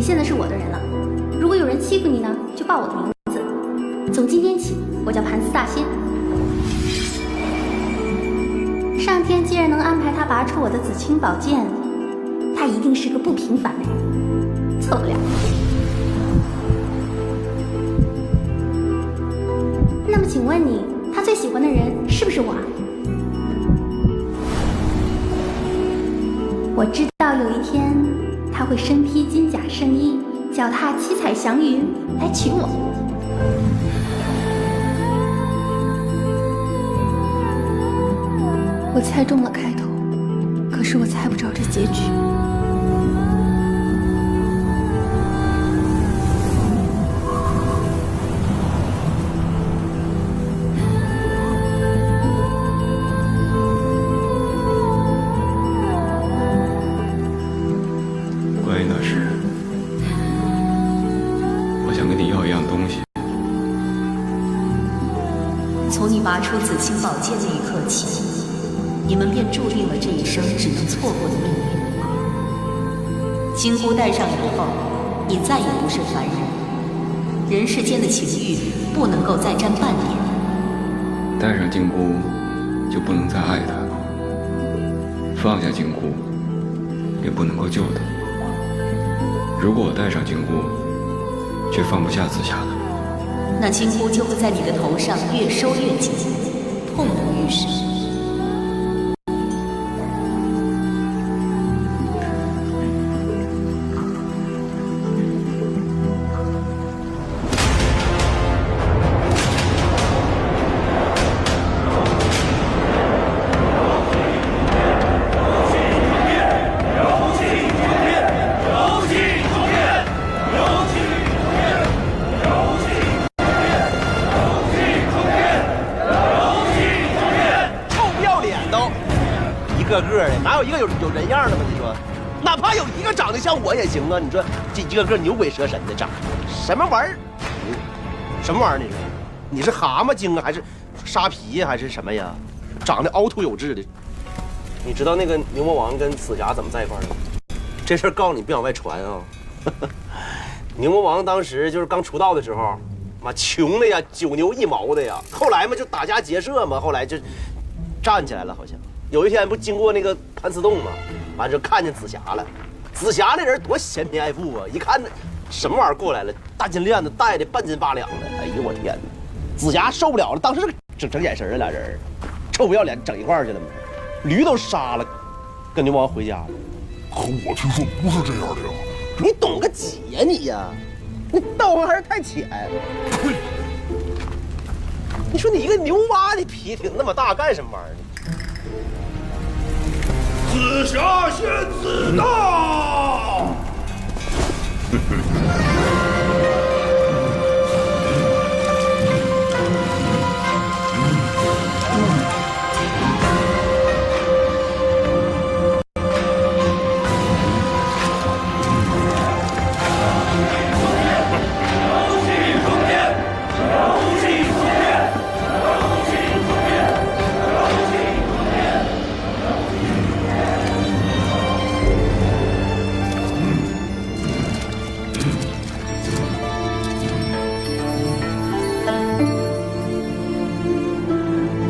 你现在是我的人了。如果有人欺负你呢，就报我的名字。从今天起，我叫盘丝大仙。上天既然能安排他拔出我的紫青宝剑，他一定是个不平凡的人，错不了。那么，请问你，他最喜欢的人是不是我啊？我知道有一天他会身披金甲圣衣，脚踏七彩祥云来娶我。我猜中了开头，可是我猜不着这结局。关于那事，我想跟你要一样东西。从你拔出紫青宝剑那一刻起，你们便注定了这一生只能错过的命运。金箍戴上以后，你再也不是凡人，人世间的情欲不能够再沾半点。戴上金箍，就不能再爱他；放下金箍，也不能够救他。如果我戴上金箍，却放不下紫霞呢？那金箍就会在你的头上越收越紧，痛不欲生。个个的，哪有一个有人样的吗？你说，哪怕有一个长得像我也行啊！你说这一个个牛鬼蛇神的长，什么玩意儿？什么玩意儿？你说，你是蛤蟆精啊，还是沙皮呀，还是什么呀？长得凹凸有致的。你知道那个牛魔王跟紫霞怎么在一块儿的吗？这事儿告诉你别往外传啊！牛魔王当时就是刚出道的时候，妈穷的呀，9牛1毛的呀。后来嘛就打家劫舍嘛，后来就站起来了，好像。有一天不经过那个盘丝洞吗？完就看见紫霞了。紫霞那人多嫌贫爱富啊！一看那什么玩意儿过来了，大金链子戴的半斤八两的，哎呦我天哪！紫霞受不了了，当时整眼神了，俩人臭不要脸整一块儿去了嘛。驴都杀了，跟牛魔王回家了。可我听说不是这样的呀！你懂个几呀你呀？你道行还是太浅。呸！你说你一个牛蛙的皮挺那么大，干什么玩意儿呢？紫霞仙子到！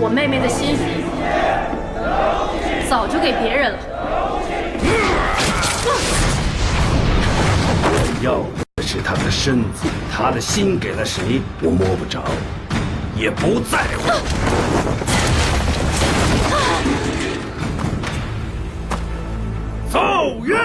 我妹妹的心早就给别人了。我要的是她的身子，她的心给了谁，我摸不着，也不在乎。奏乐。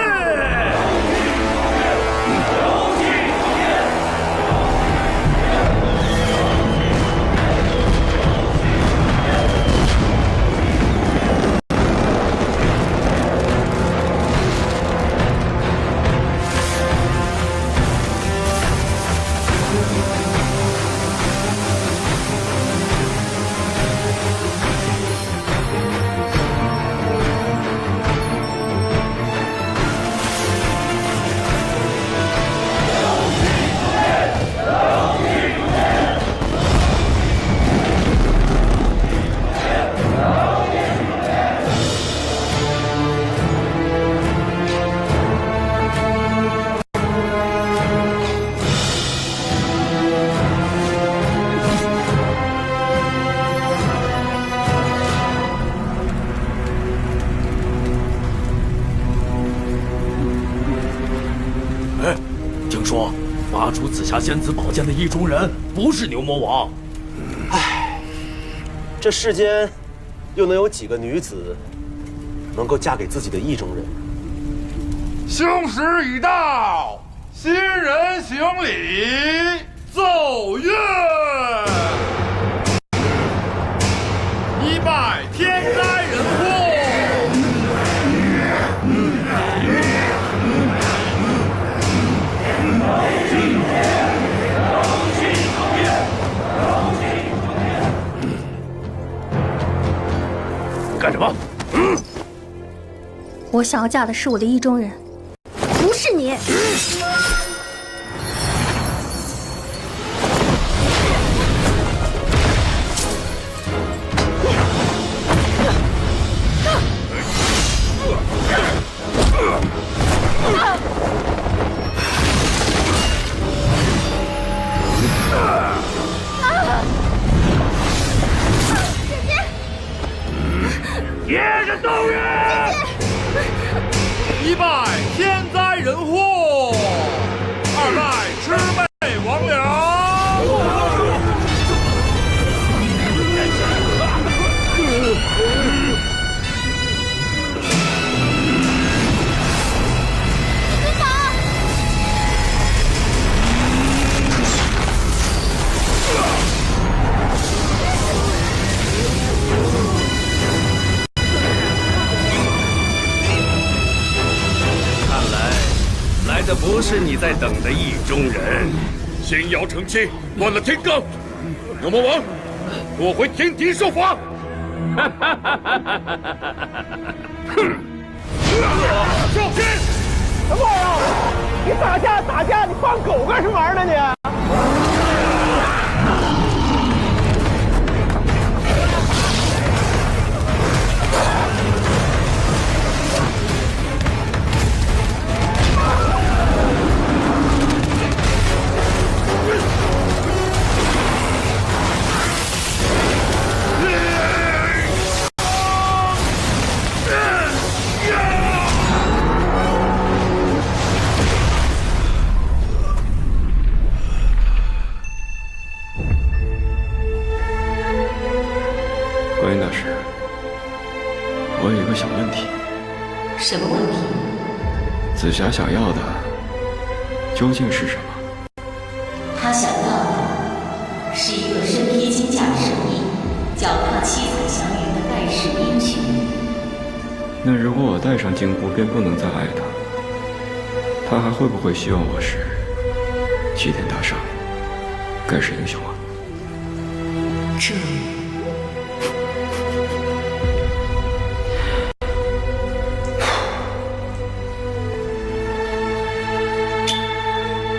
拔出紫霞仙子宝剑的意中人不是牛魔王。唉，这世间又能有几个女子能够嫁给自己的意中人？兴时已到，新人行礼，奏乐。一拜天灾人祸。干什么？我想要嫁的是我的意中人，不是你。夜神斗月，一拜天灾人祸，二拜魑魅魍魉。来的不是你在等的意中人。星瑶成妻，乱了天罡。牛魔王，落回天庭受罚。小心！什么玩意儿？你打架，你放狗干什么玩意儿呢你？观音大师，我有一个小问题。什么问题？紫霞想要的究竟是什么？他想要的是一个身披金甲神衣、脚踏七彩祥云的盖世英雄。那如果我戴上金箍便不能再爱他，他还会不会希望我是齐天大圣、盖世英雄啊？这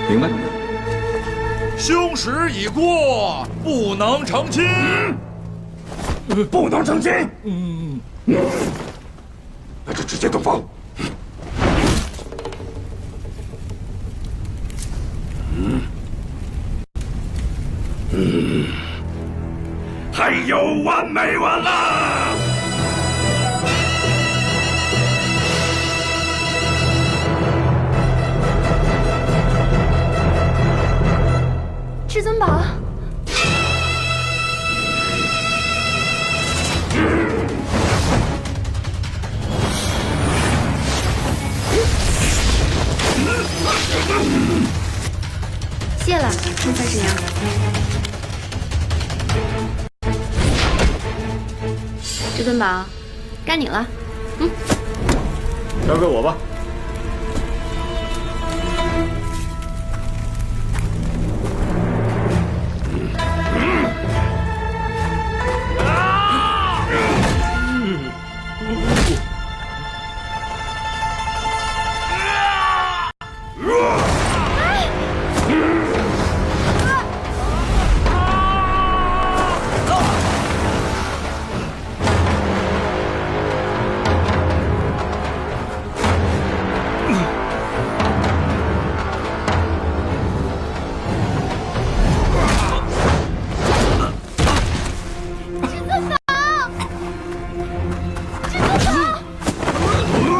明白。凶时已过，不能成亲。不能成亲。那就直接洞房。还有完没完啦？至尊宝，谢了，木三师娘。至尊宝，该你了。交给我吧。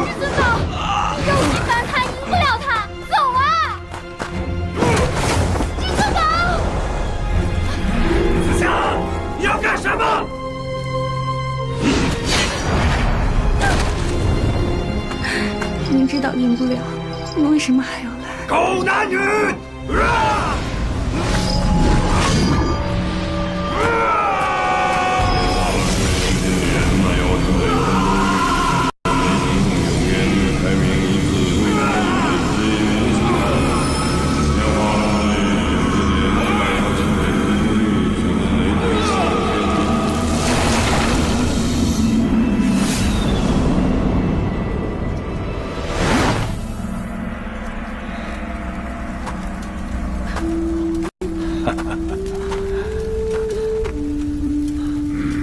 至尊宝，肉体反弹赢不了他，走啊！不了，你为什么还要来？狗男女！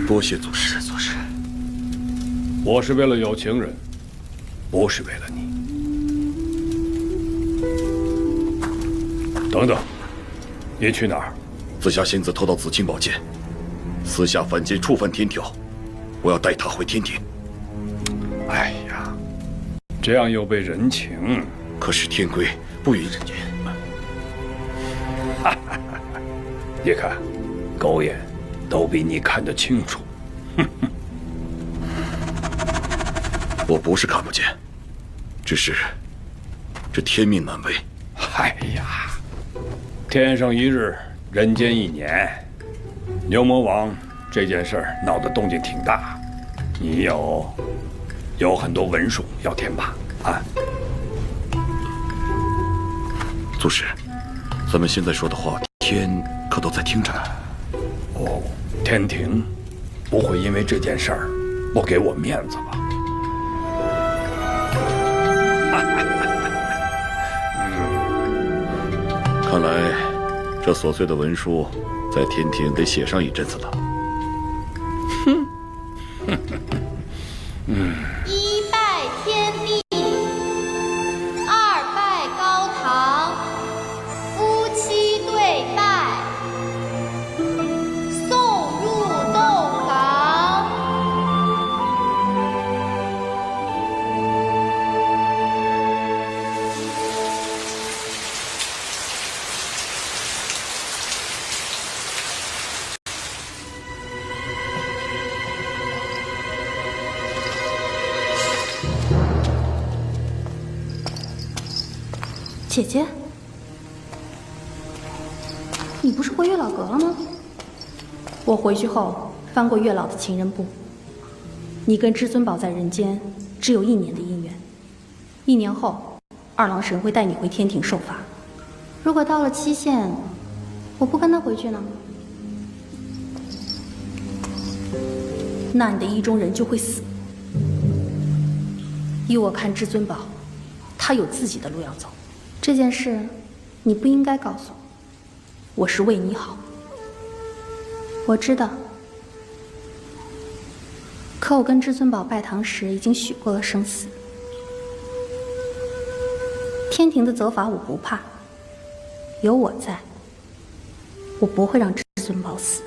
多谢祖师。祖师，我是为了有情人，不是为了你。等等，你去哪儿？紫霞仙子偷到紫青宝剑，私下凡间触犯天条，我要带她回天庭。哎呀，这样又被人情。可是天规不允人间。你看，狗眼都比你看得清楚。我不是看不见，只是这天命难违。哎呀，天上一日，人间一年。牛魔王这件事儿闹得动静挺大，你有很多文书要填吧？啊，祖师，咱们现在说的话，天可都在听着呢。哦，天庭不会因为这件事儿不给我面子吧？看来这琐碎的文书在天庭得写上一阵子了。一拜天地，二拜高堂，夫妻对拜，送入洞房。姐姐，你不是回月老阁了吗？我回去后翻过月老的情人簿，你跟至尊宝在人间只有1年的姻缘，1年后二郎神会带你回天庭受罚。如果到了期限，我不跟他回去呢，那你的意中人就会死。依我看，至尊宝他有自己的路要走。这件事你不应该告诉我，我是为你好。我知道，可我跟至尊宝拜堂时已经许过了生死。天庭的责罚我不怕，有我在，我不会让至尊宝死。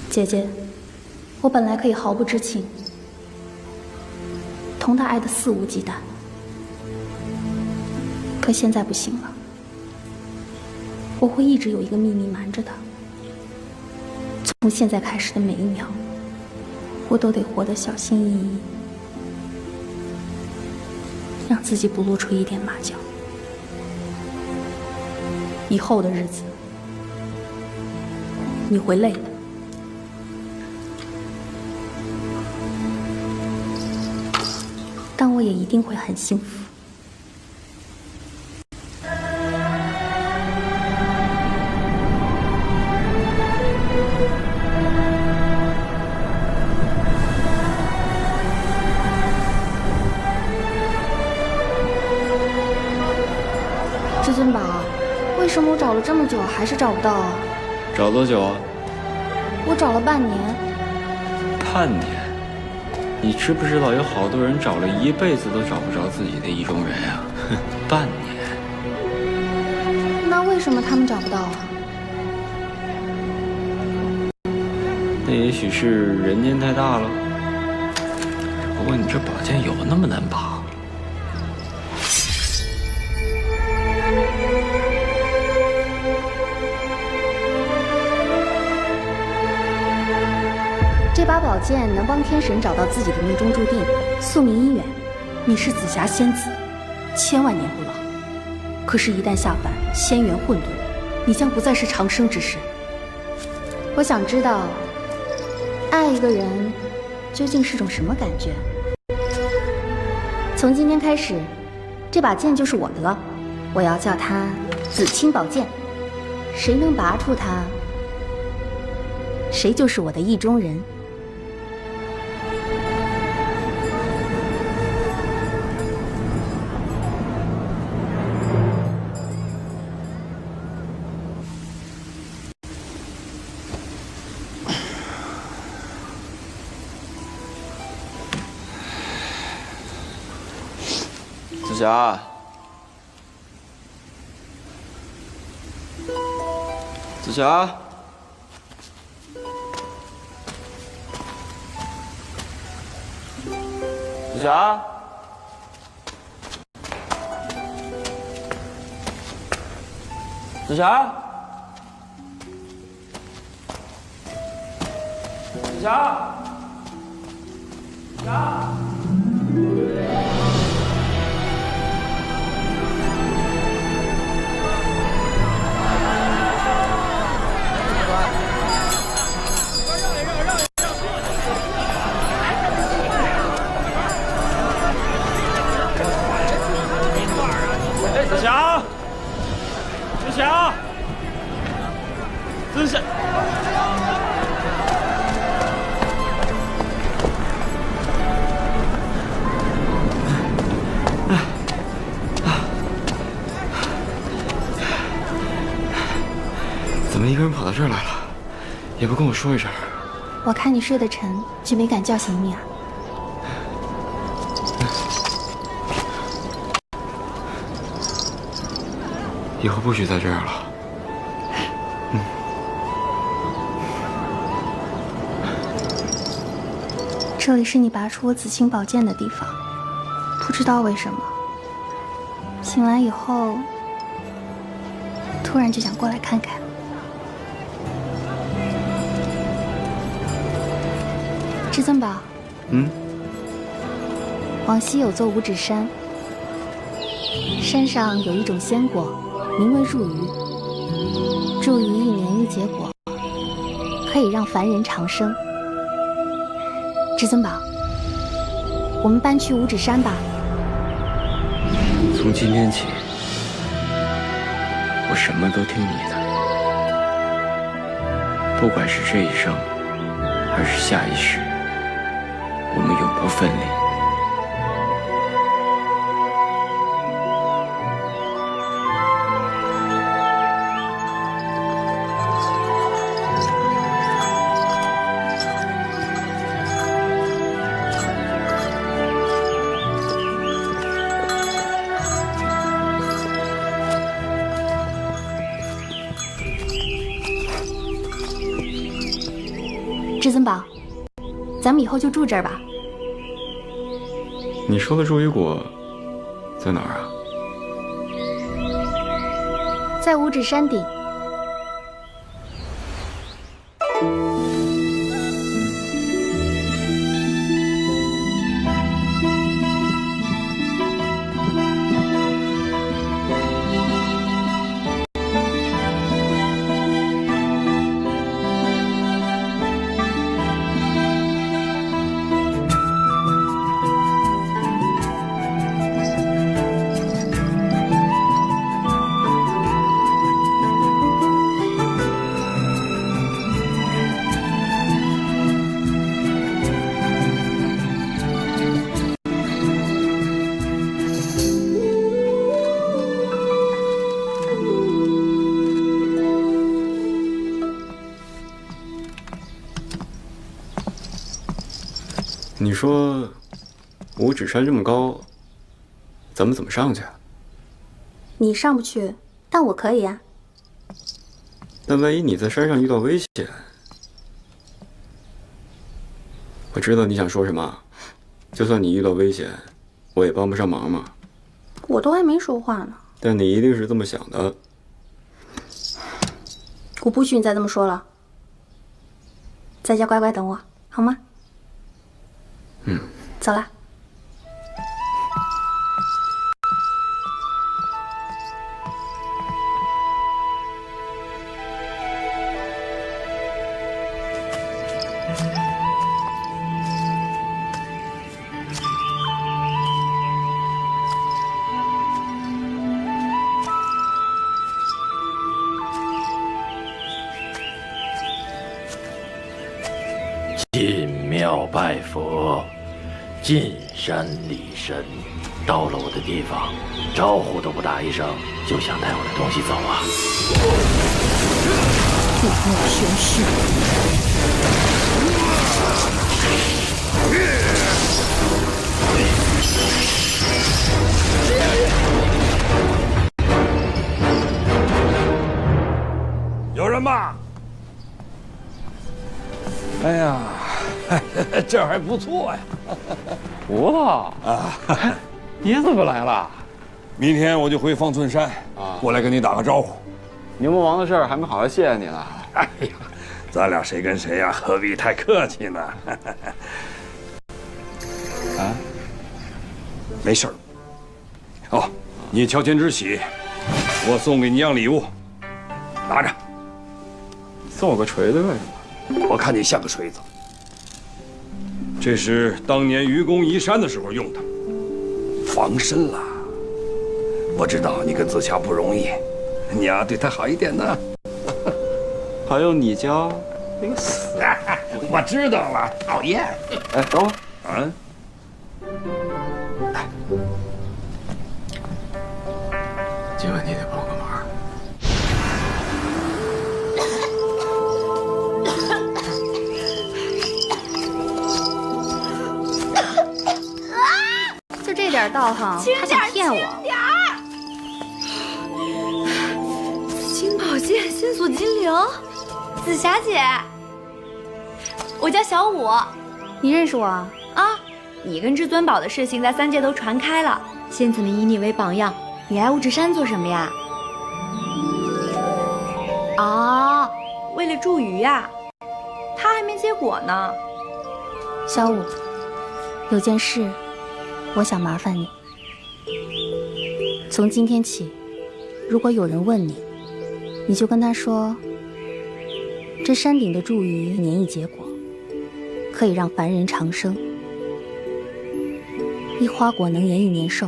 姐姐，我本来可以毫不知情，同他爱得肆无忌惮，可现在不行了。我会一直有一个秘密瞒着他。从现在开始的每一秒，我都得活得小心翼翼，让自己不露出一点马脚。以后的日子，你会累的。但我也一定会很幸福。至尊宝，为什么我找了这么久还是找不到啊？找多久啊？我找了半年。半年？你知不知道有好多人找了一辈子都找不着自己的意中人啊？哼，半年。那为什么他们找不到啊？那也许是人间太大了。不过你这宝剑有那么难拔？这把宝剑能帮天神找到自己的命中注定，宿命姻缘。你是紫霞仙子，千万年不老。可是，一旦下凡，仙缘混沌，你将不再是长生之身。我想知道，爱一个人究竟是种什么感觉？从今天开始，这把剑就是我的了，我要叫它紫青宝剑。谁能拔出它，谁就是我的意中人。紫霞，紫霞，紫霞，紫霞，紫霞，紫霞。紫霞，紫霞，紫霞，怎么一个人跑到这儿来了，也不跟我说一声？我看你睡得沉，就没敢叫醒你啊。以后不许再这样了。这里是你拔出我紫青宝剑的地方，不知道为什么，醒来以后，突然就想过来看看。至尊宝，往西有座五指山，山上有一种仙果。名为入鱼，入鱼1年1结果，可以让凡人长生。至尊宝，我们搬去五指山吧。从今天起，我什么都听你的，不管是这一生，还是下一世，我们永不分离。至尊宝，咱们以后就住这儿吧。你说的入鱼果在哪儿啊？在五指山顶。你说五指山这么高，咱们怎么上去啊？你上不去，但我可以呀。但万一你在山上遇到危险，我知道你想说什么。就算你遇到危险，我也帮不上忙嘛。我都还没说话呢。但你一定是这么想的。我不许你再这么说了。在家乖乖等我。好吗？嗯，走啦。进庙拜佛，进山礼神，到了我的地方，招呼都不打一声，就想带我的东西走啊！不莫玄虚。有人吗？哎呀，这还不错呀。胡子啊，你怎么来了？明天我就回方寸山啊，过来跟你打个招呼。牛魔王的事儿还没好好谢谢你呢。哎呀，咱俩谁跟谁呀？何必太客气呢？啊，没事儿。哦，你乔迁之喜，我送给你样礼物，拿着。送我个锤子干什么？我看你像个锤子。这是当年愚公移山的时候用的，防身啦。我知道你跟子乔不容易，你要对他好一点呢。还用你教？你个死！我知道了，讨厌。哎，等会儿啊。今晚你得帮个忙。就这点道行，他想骗我。紫金宝剑，线索金铃，紫霞姐，我叫小五。你认识我啊？啊，你跟至尊宝的事情在三界都传开了，仙子们以你为榜样。你来五指山做什么呀？啊，为了祝鱼呀。他还没结果呢。小五，有件事，我想麻烦你。从今天起，如果有人问你，你就跟他说，这山顶的祝鱼年已结果，可以让凡人长生。一花果能延一年寿。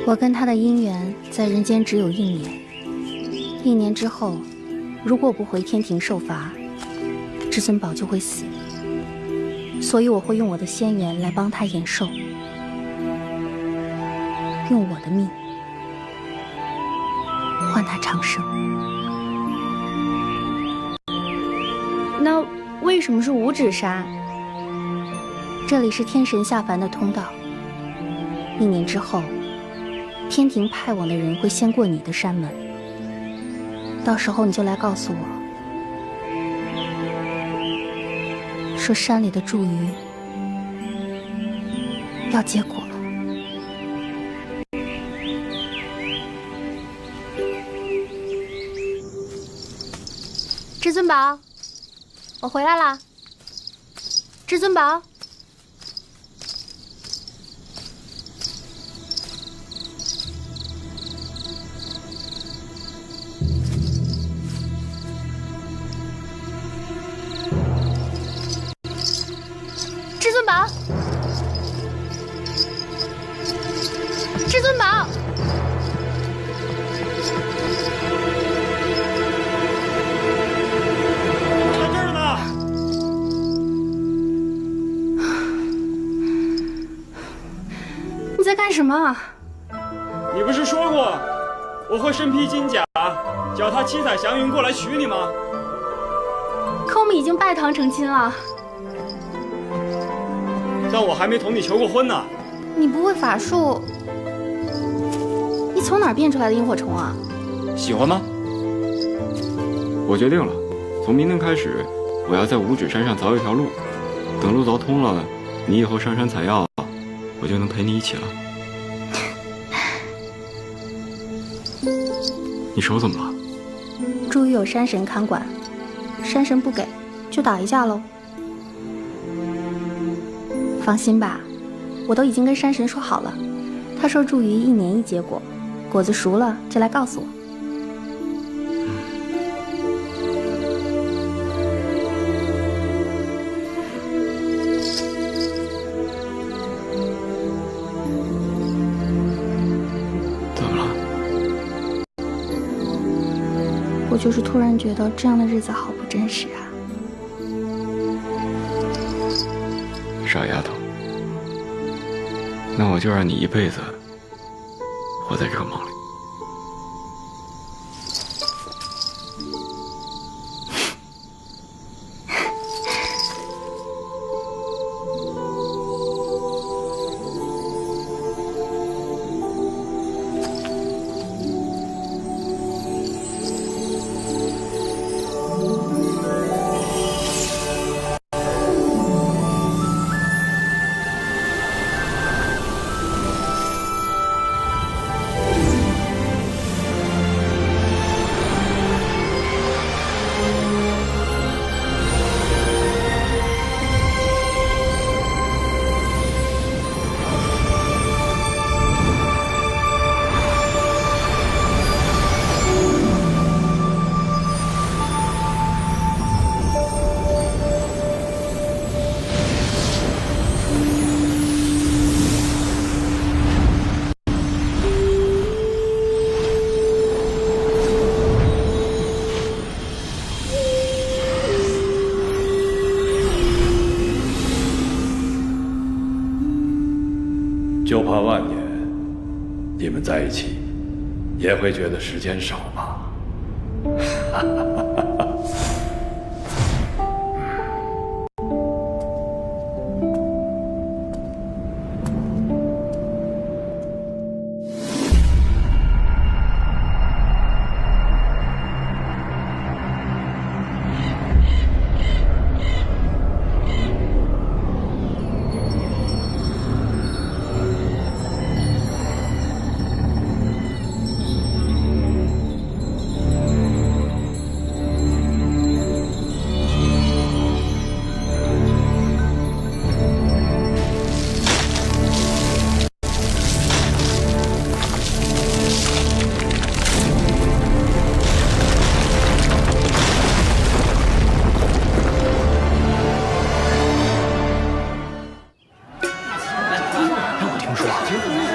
我跟他的姻缘在人间只有1年，1年之后，如果不回天庭受罚，至尊宝就会死。所以我会用我的仙缘来帮他延寿，用我的命换他长生。那为什么是五指山？这里是天神下凡的通道。1年之后，天庭派往的人会先过你的山门，到时候你就来告诉我，说山里的祝鱼要结果了。至尊宝，我回来啦。至尊宝。至尊宝，至尊宝，在这儿呢。你在干什么？你不是说过我会身披金甲，脚踏七彩祥云过来娶你吗？可我们已经拜堂成亲了。但我还没同你求过婚呢。你不会法术？你从哪儿变出来的萤火虫啊？喜欢吗？我决定了，从明天开始，我要在五指山上凿一条路。等路凿通了，你以后上山采药，我就能陪你一起了。你手怎么了？茱萸有山神看管，山神不给，就打一架喽。放心吧，我都已经跟山神说好了，他说茱萸1年1结果，果子熟了就来告诉我。我就是突然觉得这样的日子好不真实啊！傻丫头，那我就让你一辈子活在这个梦里。就怕万年，你们在一起，也会觉得时间少吧？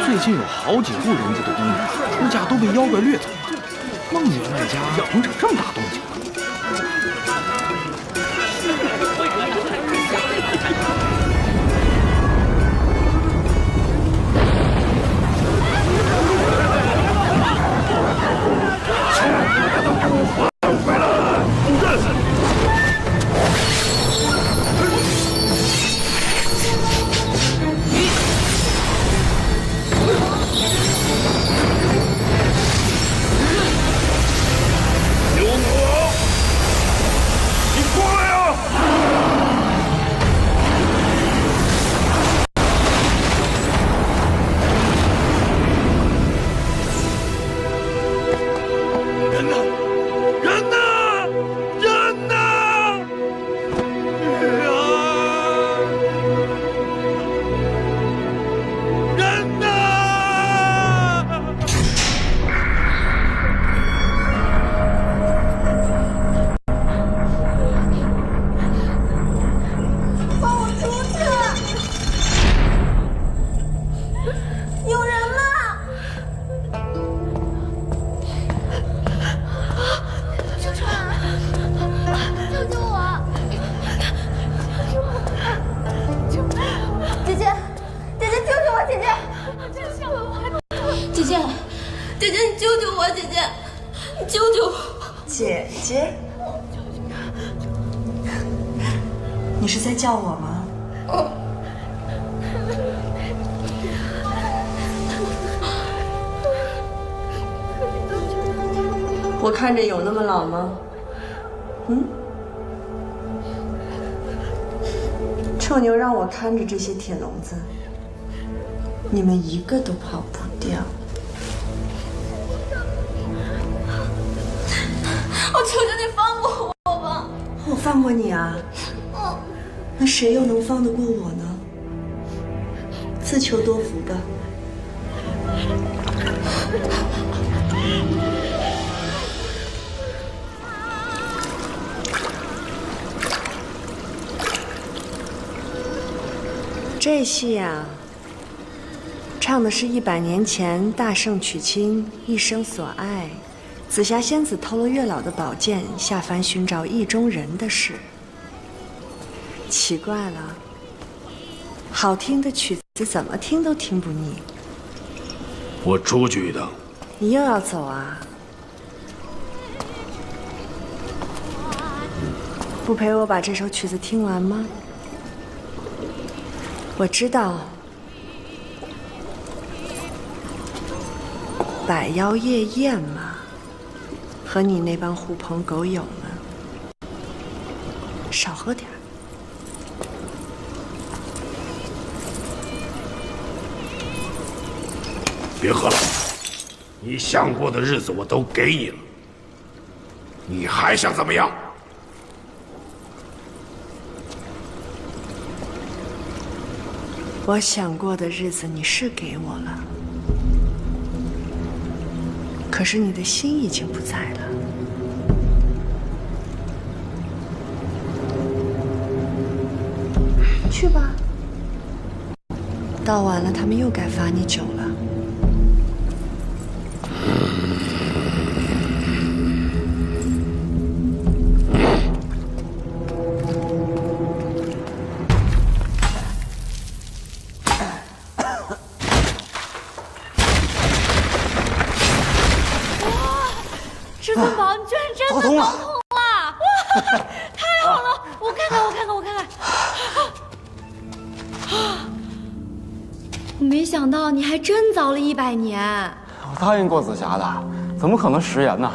最近有好几户人家的宫女出嫁都被妖怪掠走了，孟员外家能整这么大动静？姐姐，你救救我！姐姐，你救救我！姐姐，你是在叫我吗？我看着有那么老吗？臭牛让我看着这些铁笼子，你们一个都跑不掉。我求求你放过我吧！我放过你啊？那谁又能放得过我呢？自求多福吧。这戏呀，唱的是100年前大圣娶亲，一生所爱，紫霞仙子偷了月老的宝剑，下凡寻找意中人的事。奇怪了，好听的曲子怎么听都听不腻。我出去一趟。你又要走啊？不陪我把这首曲子听完吗？我知道，百妖夜宴嘛，和你那帮狐朋狗友们，少喝点儿。别喝了，你想过的日子我都给你了，你还想怎么样？我想过的日子你是给我了，可是你的心已经不在了。去吧，到晚了他们又该罚你酒了。至尊宝，你居然真的走通了！哇，太好了！我看看。我没想到你还真早了100年。我答应过紫霞的，怎么可能食言呢？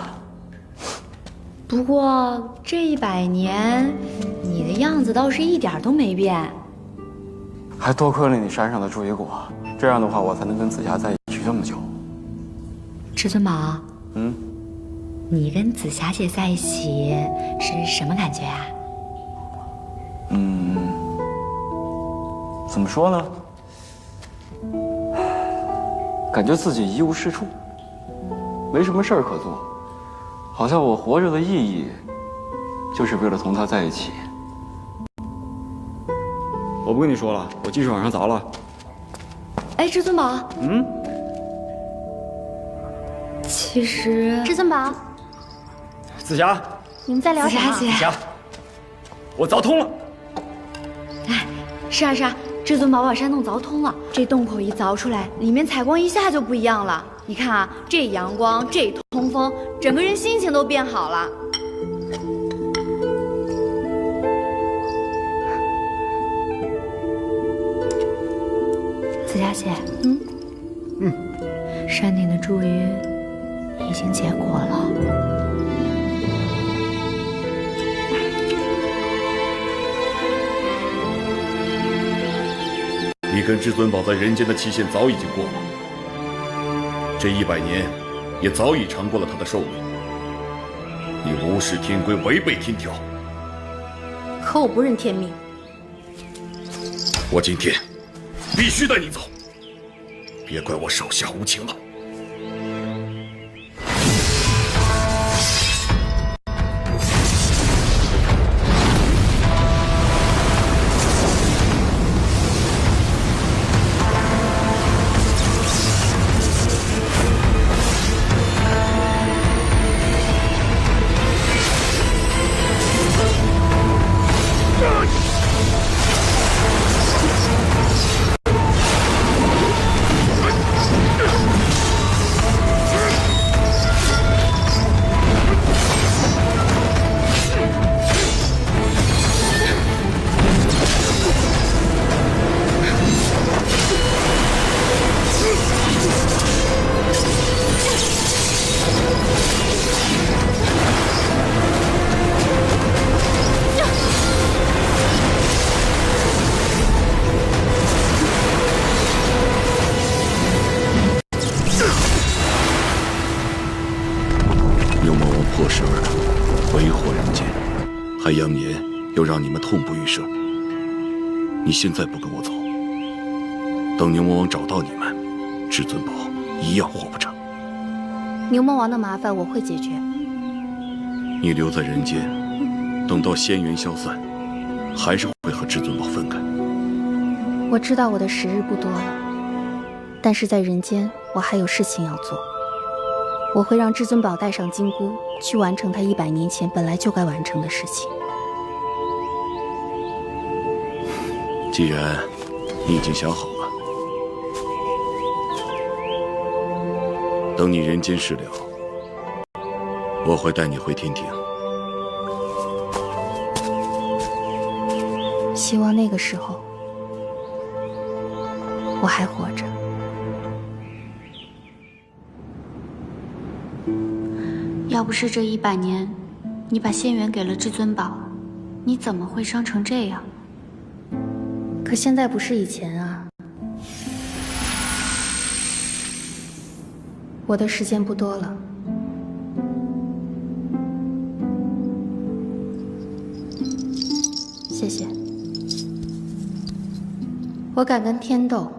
不过这100年，你的样子倒是一点都没变。还多亏了你山上的注意果，这样的话我才能跟紫霞在一起这么久。至尊宝，嗯。你跟紫霞姐在一起是什么感觉啊？怎么说呢？感觉自己一无是处，没什么事儿可做，好像我活着的意义就是为了同她在一起。我不跟你说了，我继续往上凿了。哎，至尊宝，其实至尊宝，紫霞，你们在聊什么？紫霞姐，紫霞，我凿通了。哎，是啊，至尊宝把山洞凿通了，这洞口一凿出来，里面采光一下就不一样了。你看啊，这阳光，这通风，整个人心情都变好了。紫霞姐，山顶的茱萸已经结果了。你跟至尊宝在人间的期限早已经过了，这100年也早已长过了他的寿命。你无视天规，违背天条。可我不认天命。我今天必须带你走，别怪我手下无情了。为祸人间，还扬言要让你们痛不欲生。你现在不跟我走，等牛魔王找到你们，至尊宝一样活不成。牛魔王的麻烦我会解决。你留在人间，等到仙缘消散，还是会和至尊宝分开。我知道我的时日不多了，但是在人间我还有事情要做。我会让至尊宝带上金箍，去完成他100年前本来就该完成的事情。既然你已经想好了，等你人间事了，我会带你回天庭。希望那个时候我还活着。要不是这100年，你把仙缘给了至尊宝，你怎么会伤成这样？可现在不是以前啊，我的时间不多了。谢谢。我敢跟天斗，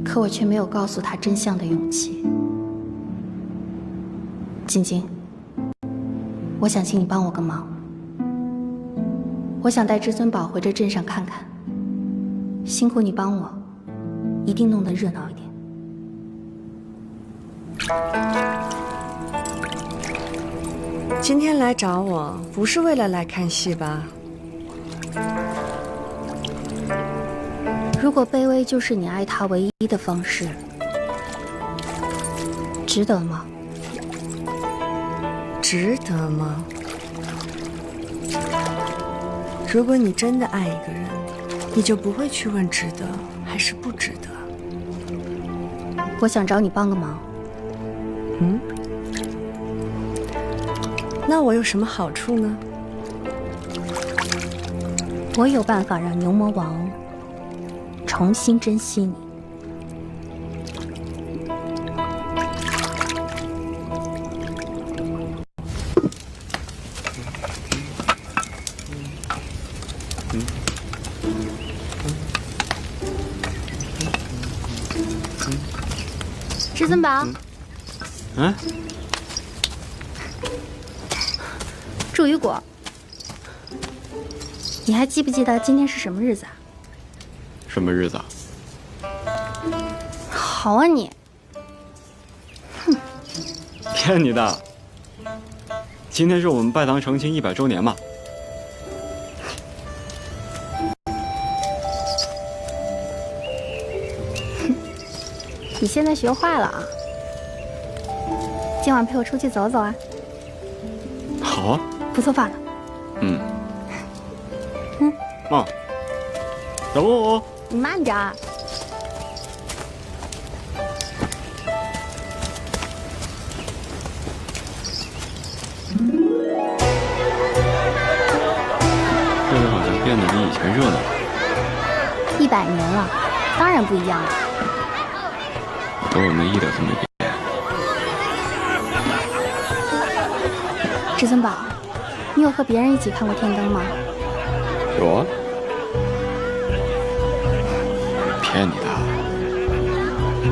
可我却没有告诉他真相的勇气。晶晶，我想请你帮我个忙。我想带至尊宝回这镇上看看，辛苦你帮我，一定弄得热闹一点。今天来找我，不是为了来看戏吧？如果卑微就是你爱他唯一的方式，值得吗？值得吗？如果你真的爱一个人，你就不会去问值得还是不值得。我想找你帮个忙。嗯？那我有什么好处呢？我有办法让牛魔王重新珍惜你。至尊宝，祝雨果，你还记不记得今天是什么日子啊？什么日子啊？好啊你！哼，骗你的！今天是我们拜堂成亲100周年嘛。你现在学坏了啊！今晚陪我出去走走啊！好啊，不做饭了。妈，等我哦。你慢点儿。这里好像变得比以前热闹了。100年了，当然不一样了。可我们一点都没变。至尊宝，你有和别人一起看过天灯吗？有啊。骗你的。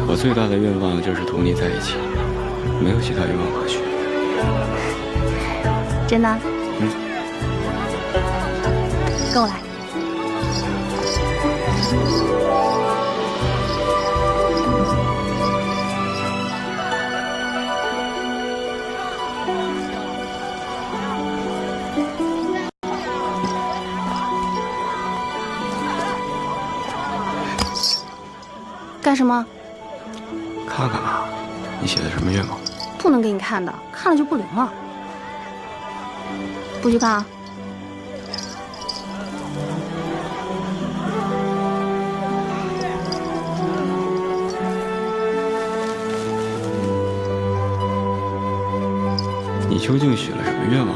我最大的愿望就是同你在一起，没有其他愿望可许。真的？跟我来。干什么？看看吧，你写的什么愿望？不能给你看的，看了就不灵了。不许看啊！你究竟许了什么愿望？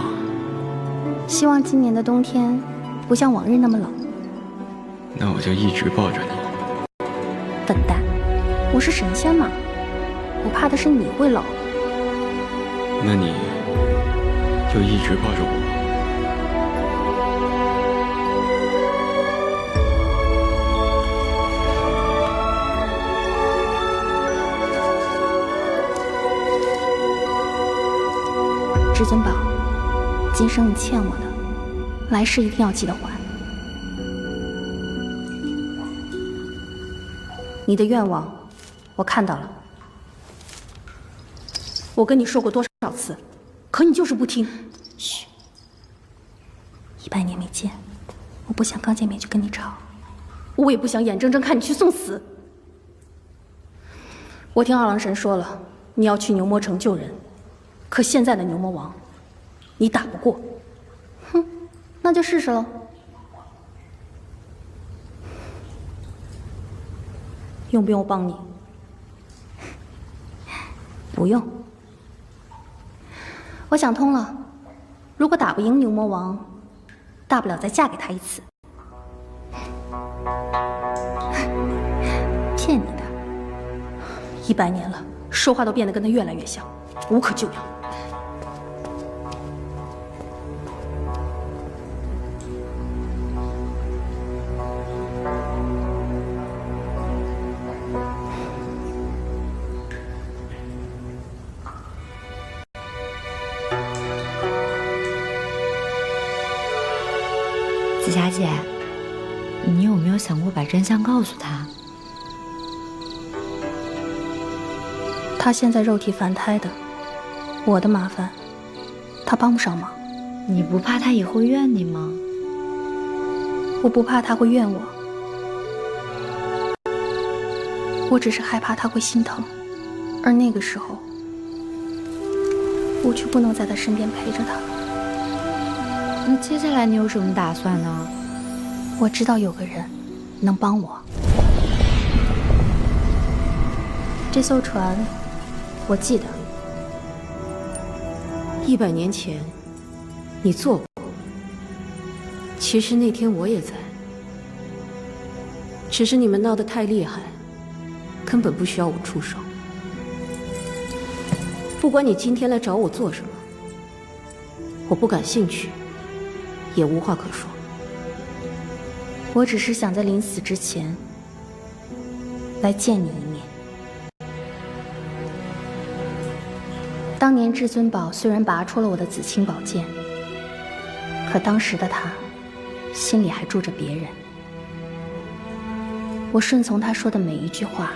希望今年的冬天不像往日那么冷。那我就一直抱着你。笨蛋，我是神仙嘛，我怕的是你会冷。那你就一直抱着我。至尊宝，今生你欠我的，来世一定要记得还。你的愿望，我看到了。我跟你说过多少次，可你就是不听。嘘，100年没见，我不想刚见面就跟你吵，我也不想眼睁睁看你去送死。我听二郎神说了，你要去牛魔城救人。可现在的牛魔王，你打不过，哼，那就试试喽。用不用我帮你？不用。我想通了，如果打不赢牛魔王，大不了再嫁给他一次。骗你的，100年了，说话都变得跟他越来越像，无可救药。紫霞姐，你有没有想过把真相告诉他？他现在肉体凡胎的，我的麻烦，他帮不上忙。你不怕他以后怨你吗？我不怕他会怨我，我只是害怕他会心疼，而那个时候，我却不能在他身边陪着他。那接下来你有什么打算呢？我知道有个人能帮我。这艘船，我记得。100年前，你坐过。其实那天我也在，只是你们闹得太厉害，根本不需要我出手。不管你今天来找我做什么，我不感兴趣。也无话可说。我只是想在临死之前来见你一面。当年至尊宝虽然拔出了我的紫青宝剑，可当时的他心里还住着别人。我顺从他说的每一句话，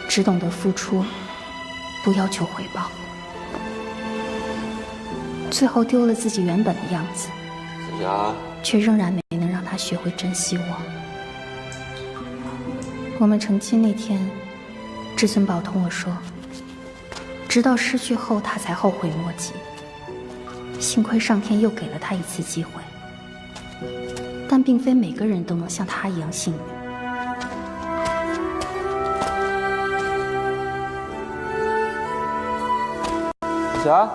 只懂得付出，不要求回报，最后丢了自己原本的样子。却仍然没能让他学会珍惜我。我们成亲那天，至尊宝同我说，直到失去后他才后悔莫及。幸亏上天又给了他一次机会，但并非每个人都能像他一样幸运。霞。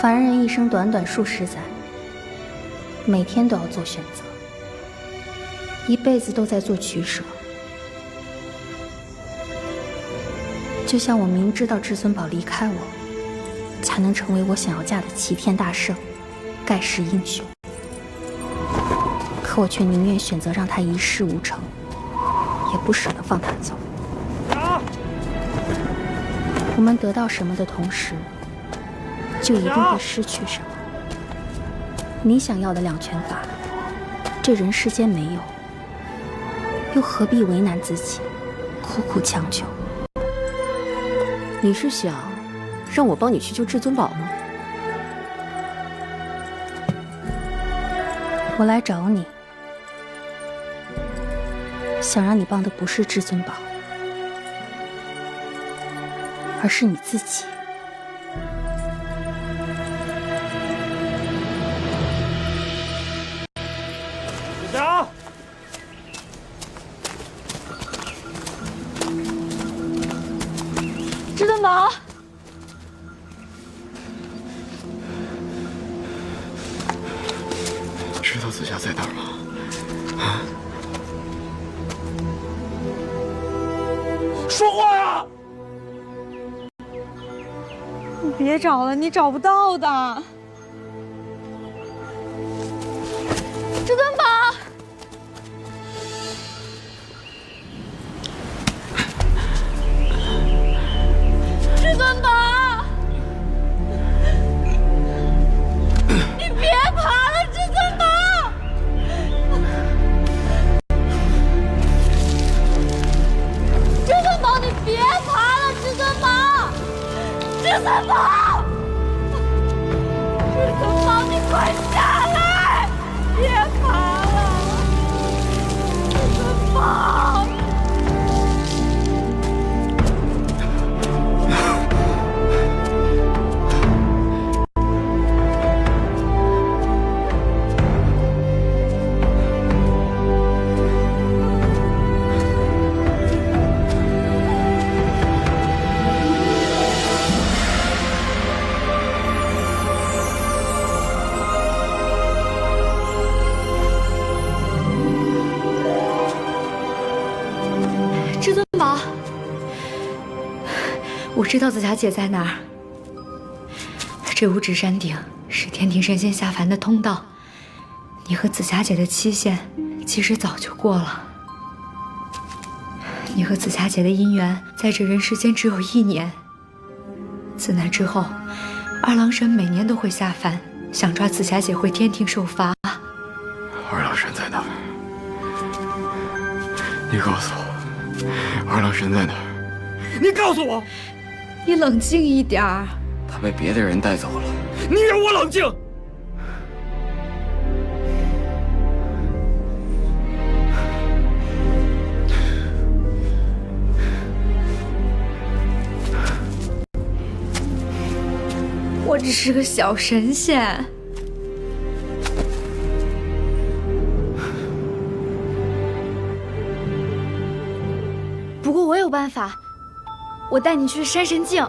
凡人一生短短数十载，每天都要做选择，一辈子都在做取舍。就像我明知道至尊宝离开我，才能成为我想要嫁的齐天大圣、盖世英雄，可我却宁愿选择让他一事无成，也不舍得放他走。我们得到什么的同时，就一定会失去什么。你想要的两全法，这人世间没有，又何必为难自己，苦苦强求？你是想让我帮你去救至尊宝吗？我来找你，想让你帮的不是至尊宝，而是你自己。至尊宝，知道紫霞在哪儿吗？啊？你别找了，你找不到的。至尊宝，至尊宝，你别爬了，至尊宝。至尊宝，你别爬了，至尊宝，至尊宝，至尊宝，你快下来，别爬了，至尊宝。至尊宝，我知道紫霞姐在哪儿。这五指山顶是天庭神仙下凡的通道，你和紫霞姐的期限其实早就过了。你和紫霞姐的姻缘在这人世间只有1年。自那之后，二郎神每年都会下凡，想抓紫霞姐回天庭受罚。二郎神在哪儿？你告诉我。二郎神在哪儿？你告诉我！你冷静一点儿。他被别的人带走了。你让我冷静！我只是个小神仙。不过我有办法，我带你去山神境。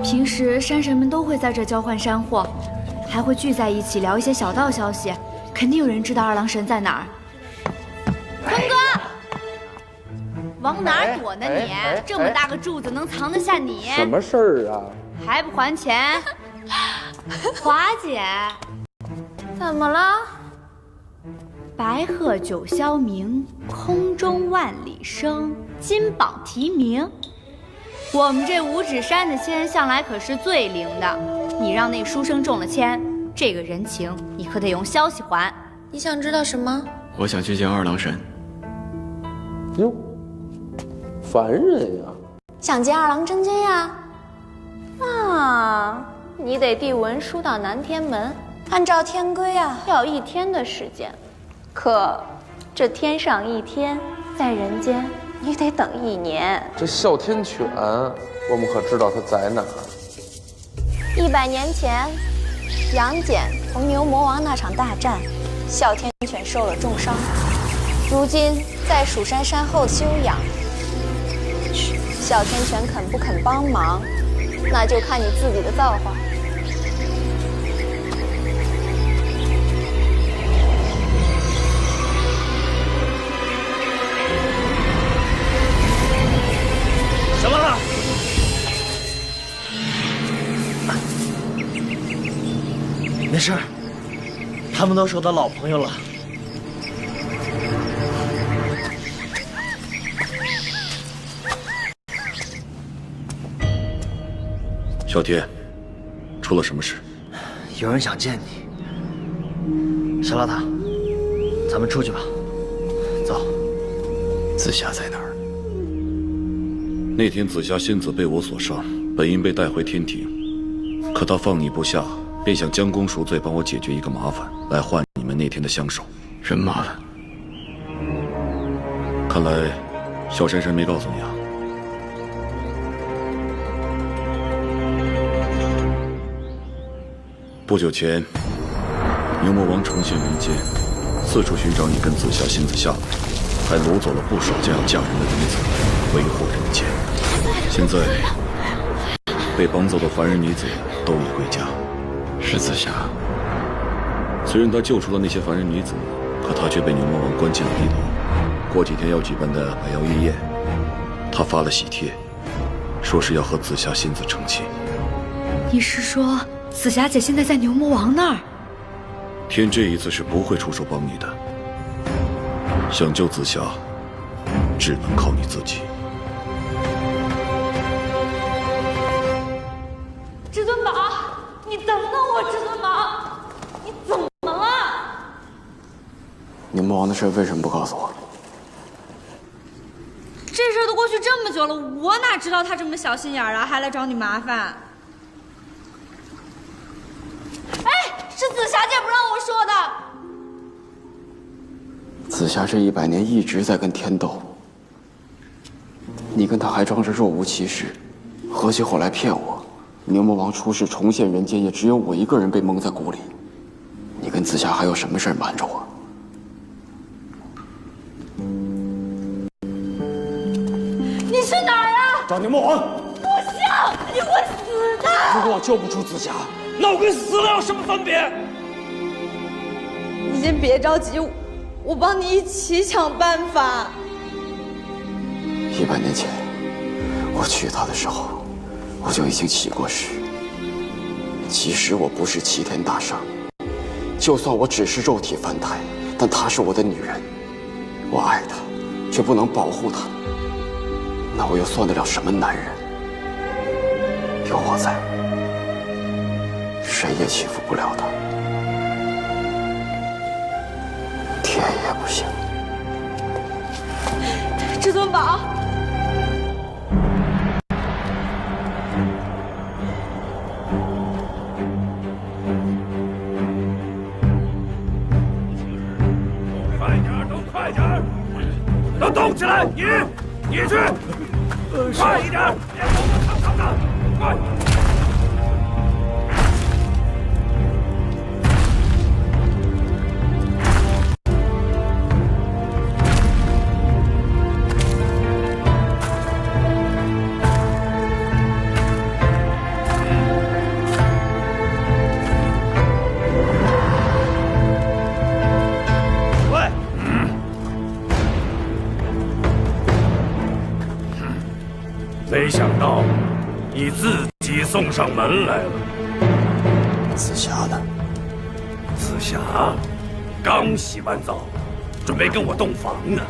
平时山神们都会在这交换山货，还会聚在一起聊一些小道消息，肯定有人知道二郎神在哪儿。坤哥，往哪儿躲呢你？这么大个柱子能藏得下你？什么事儿啊？还不还钱？华姐，怎么了？白鹤九霄鸣，空中万里声，金榜题名。我们这五指山的签向来可是最灵的，你让那书生中了签，这个人情你可得用消息还。你想知道什么？我想去见二郎神。哟，凡人呀！想见二郎真君呀？那你得递文书到南天门，按照天规啊，要1天的时间。可这天上1天，在人间你得等1年。这哮天犬，我们可知道它在哪儿？100年前，杨戬同牛魔王那场大战，哮天犬受了重伤，如今在蜀山山后休养。哮天犬肯不肯帮忙，那就看你自己的造化。什么了？没事，他们都是我的老朋友了。小天，出了什么事？有人想见你。小老大，咱们出去吧。走。紫霞在哪儿？那天紫霞仙子被我所伤，本应被带回天庭，可她放你不下，便想将功赎罪，帮我解决一个麻烦，来换你们那天的相守。什么麻烦？看来小山神没告诉你啊。不久前，牛魔王重现人间，四处寻找你跟紫霞仙子下来，还掳走了不少将要嫁人的女子，为祸人间。现在被绑走的凡人女子都已归家。是紫霞。虽然她救出了那些凡人女子，可她却被牛魔王关进了地牢。过几天要举办的百妖御宴，她发了喜帖，说是要和紫霞仙子成亲。你是说紫霞姐现在在牛魔王那儿？天这一次是不会出手帮你的。想救紫霞，只能靠你自己。至尊宝，你等等我，至尊宝，你怎么了？牛魔王的事为什么不告诉我？这事儿都过去这么久了，我哪知道他这么小心眼儿啊，还来找你麻烦。哎，是紫霞姐不让我说的。紫霞这100年一直在跟天斗，你跟她还装着若无其事，合起伙来骗我。牛魔王出世重现人间，也只有我一个人被蒙在鼓里。你跟紫霞还有什么事儿瞒着我？你去哪儿啊？找牛魔王！不行，你会死的。如果我救不出紫霞，那我跟死了有什么分别？你先别着急，我帮你一起想办法。100年前，我娶她的时候，我就已经起过誓。即使我不是齐天大圣，就算我只是肉体凡胎，但她是我的女人，我爱她，却不能保护她。那我又算得了什么男人？有我在，谁也欺负不了她，天也不行。至尊宝，快点，都快点，都动起来！你去，快一点，别动得长长的，快！没想到你自己送上门来了。紫霞呢？紫霞刚洗完澡，准备跟我洞房呢。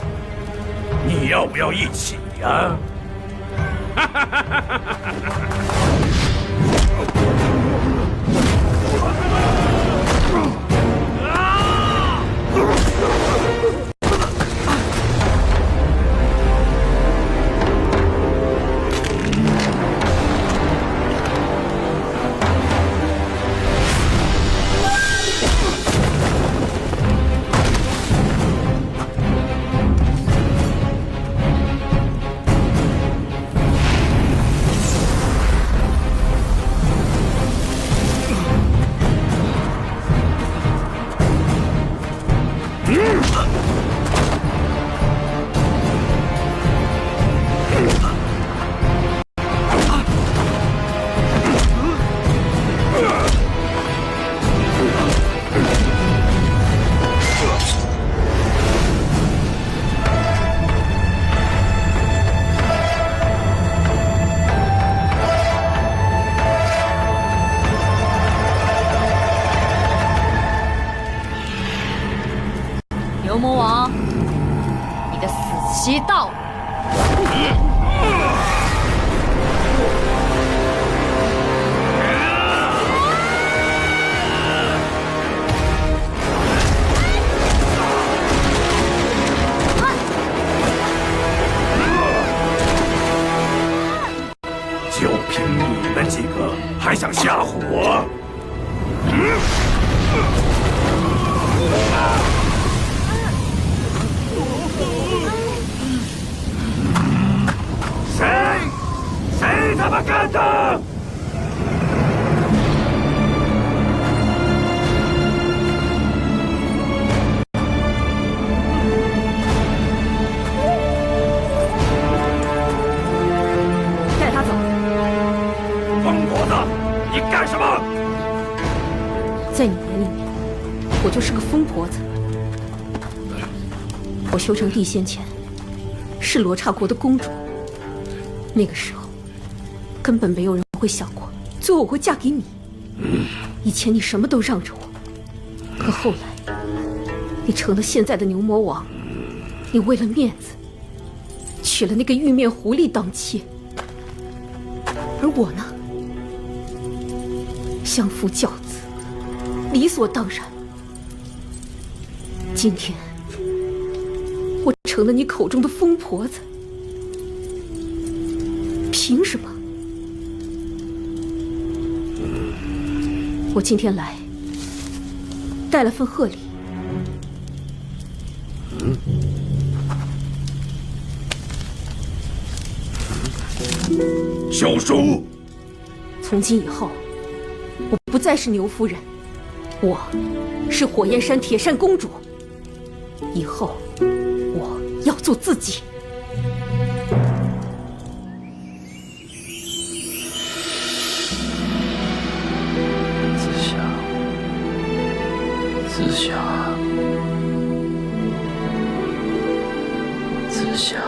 你要不要一起呀？牛魔王，你的死期到了。就凭你们几个，还想吓唬我？谁他妈干的？带他走。疯婆子，你干什么？在你眼里面，我就是个疯婆子。我修成地仙前，是罗刹国的公主。那个时候，根本没有人会想过，最后我会嫁给你。以前你什么都让着我，可后来你成了现在的牛魔王，你为了面子娶了那个玉面狐狸当妻，而我呢，相夫教子，理所当然。今天我成了你口中的疯婆子，凭什么？我今天来带了份贺礼。小叔，从今以后，我不再是牛夫人，我是火焰山铁扇公主。以后我要做自己。紫霞，紫霞。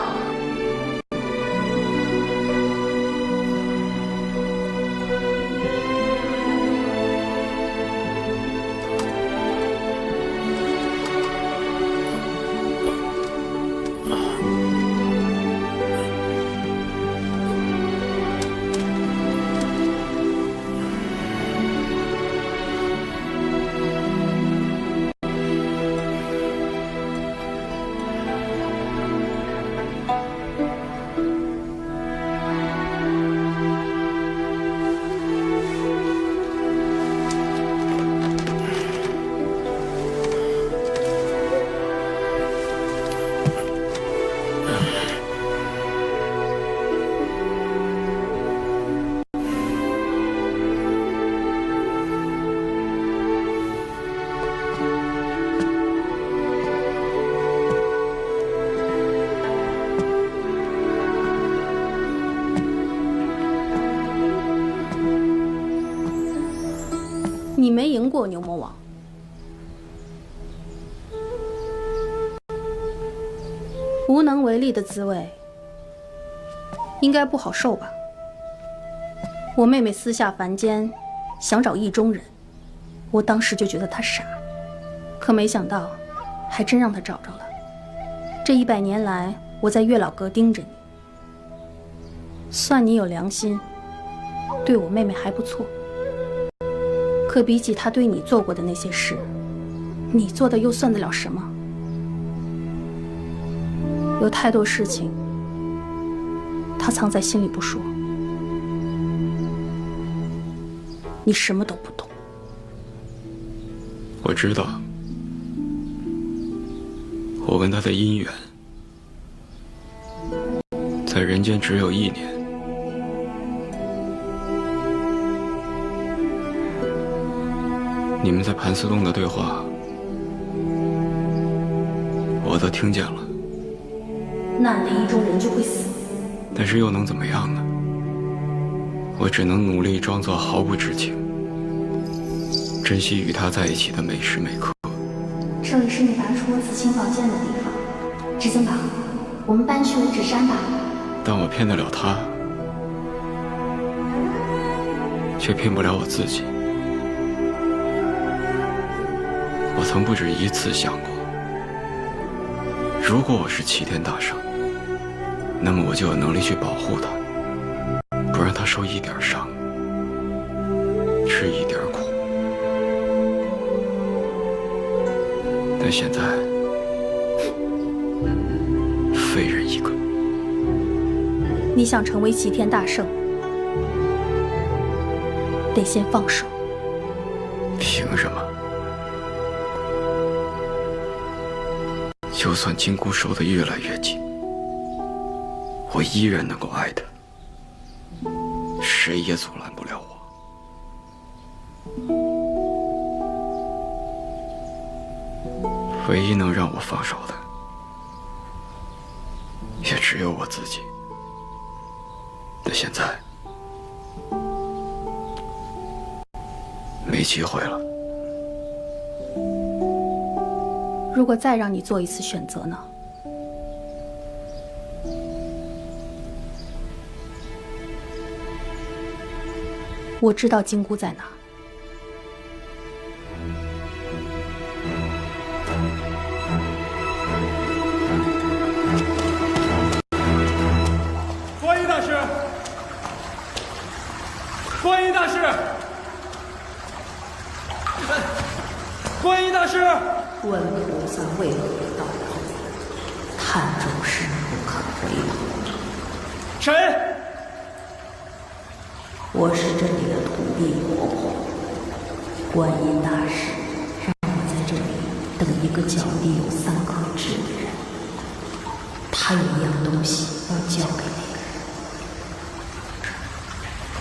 你没赢过牛魔王，无能为力的滋味应该不好受吧？我妹妹私下凡间想找意中人，我当时就觉得她傻，可没想到还真让她找着了。这100年来，我在月老阁盯着你，算你有良心，对我妹妹还不错。可比起他对你做过的那些事，你做的又算得了什么？有太多事情，他藏在心里不说。你什么都不懂。我知道，我跟他的姻缘，在人间只有1年。你们在盘丝洞的对话，我都听见了。那你的意中人就会死，但是又能怎么样呢？我只能努力装作毫不知情，珍惜与他在一起的每时每刻。这里是你拔出紫青宝剑的地方，至尊宝，我们搬去五指山吧。但我骗得了他，却骗不了我自己。我曾不止1次想过，如果我是齐天大圣，那么我就有能力去保护他，不让他受一点伤，吃一点苦。但现在，废人一个。你想成为齐天大圣，得先放手。凭什么？就算金箍收得越来越紧，我依然能够爱他，谁也阻拦不了我。唯一能让我放手的，也只有我自己。但现在，没机会了。如果再让你做一次选择呢？我知道金箍在哪。观音大师，观音大师，观音大师，问菩萨为何到后，探众师不肯回头。谁？我是这里的土地婆婆，观音大师让我在这里等一个脚底有3颗痣的人，他有一样东西要交给那个人。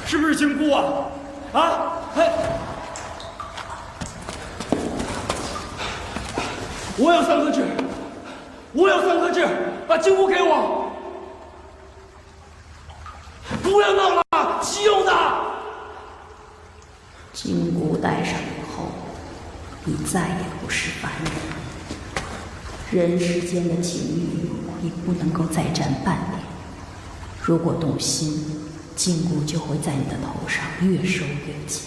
是不是金箍啊？啊？嘿！我有3颗痣，我有3颗痣，把金箍给我！不要闹了，急用的。金箍戴上以后，你再也不是凡人，人世间的境遇你不能够再沾半点。如果动心，金箍就会在你的头上越收越紧，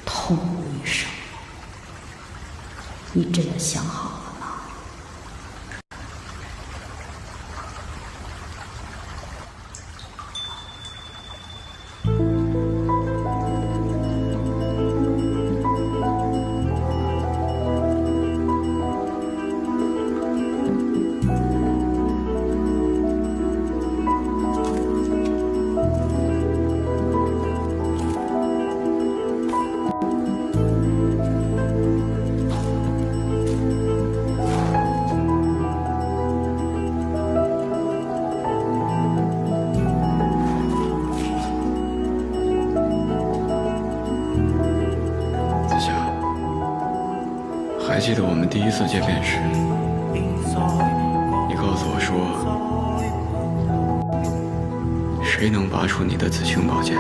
痛不欲生。你真的想好了？还记得我们第一次见面时，你告诉我说，谁能拔出你的紫青宝剑，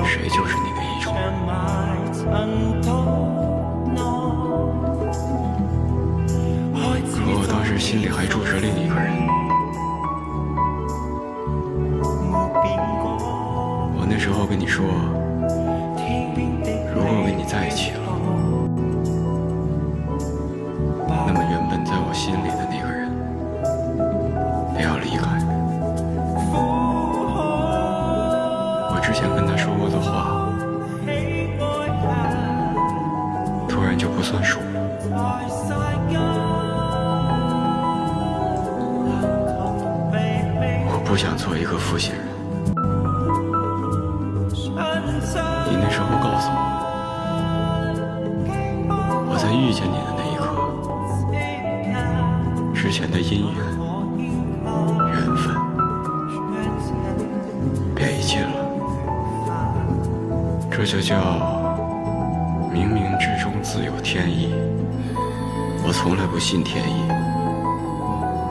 谁就是你的一种。可我当时心里还住着另一个人，我那时候跟你说，如果跟你在一起了，那么原本在我心里的那个人也要离开。我之前跟他说过的话，突然就不算数了。我不想做一个负心人。你那时候告诉我，我在遇见你的那一刻，之前的姻缘、缘分便已尽了。这就叫冥冥之中自有天意。我从来不信天意，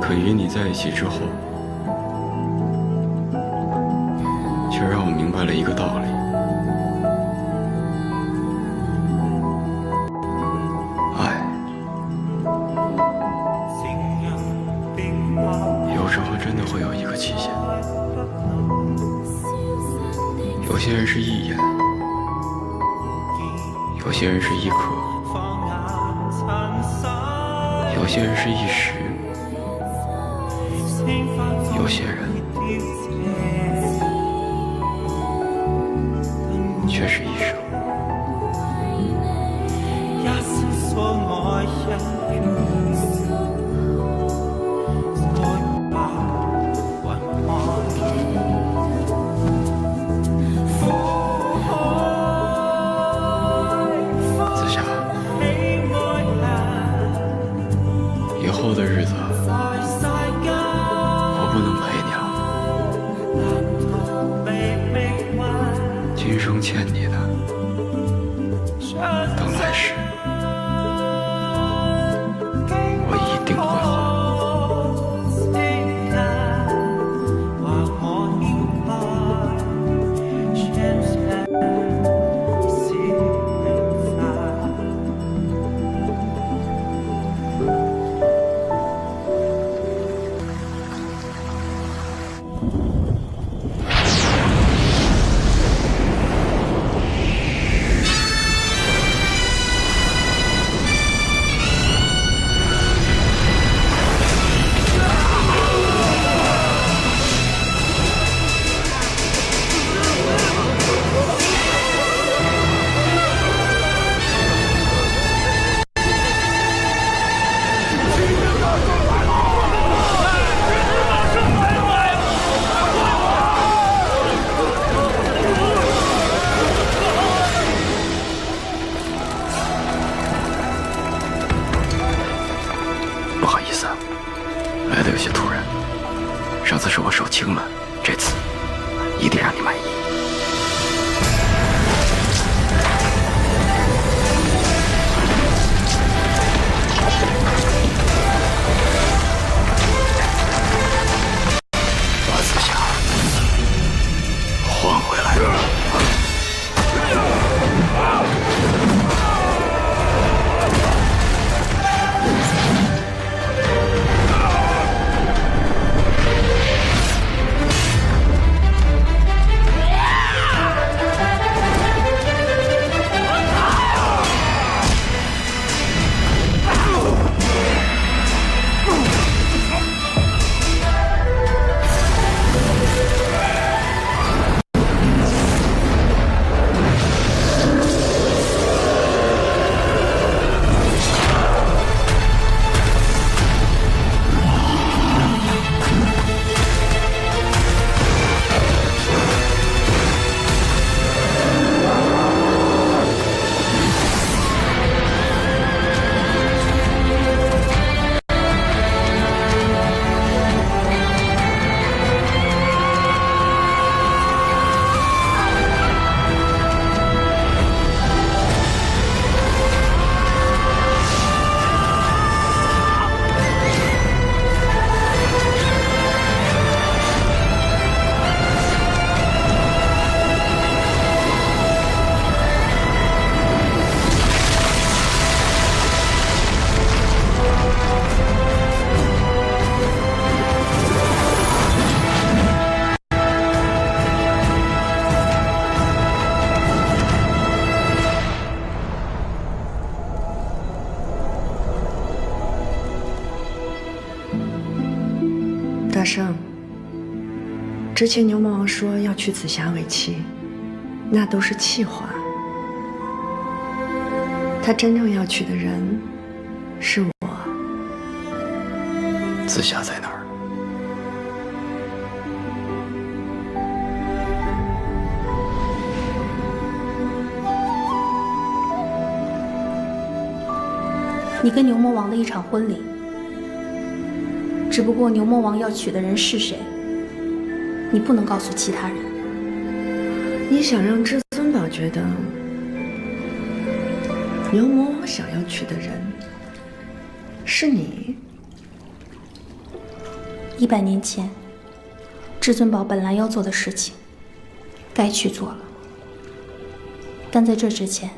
可与你在一起之后，却让我明白了一个道理。有时候真的会有一个期限，有些人是一眼，有些人是一刻，有些人是一时，有些人却是一生。以后的日子，我不能陪你了。今生欠你的，等来世，我一定会还。手轻了，这次一定让你满意。把紫霞换回来了。大圣，之前牛魔王说要娶紫霞为妻，那都是气话。他真正要娶的人是我。紫霞在哪儿？你跟牛魔王的一场婚礼，只不过牛魔王要娶的人是谁，你不能告诉其他人。你想让至尊宝觉得牛魔王想要娶的人是你？100年前，至尊宝本来要做的事情，该去做了。但在这之前，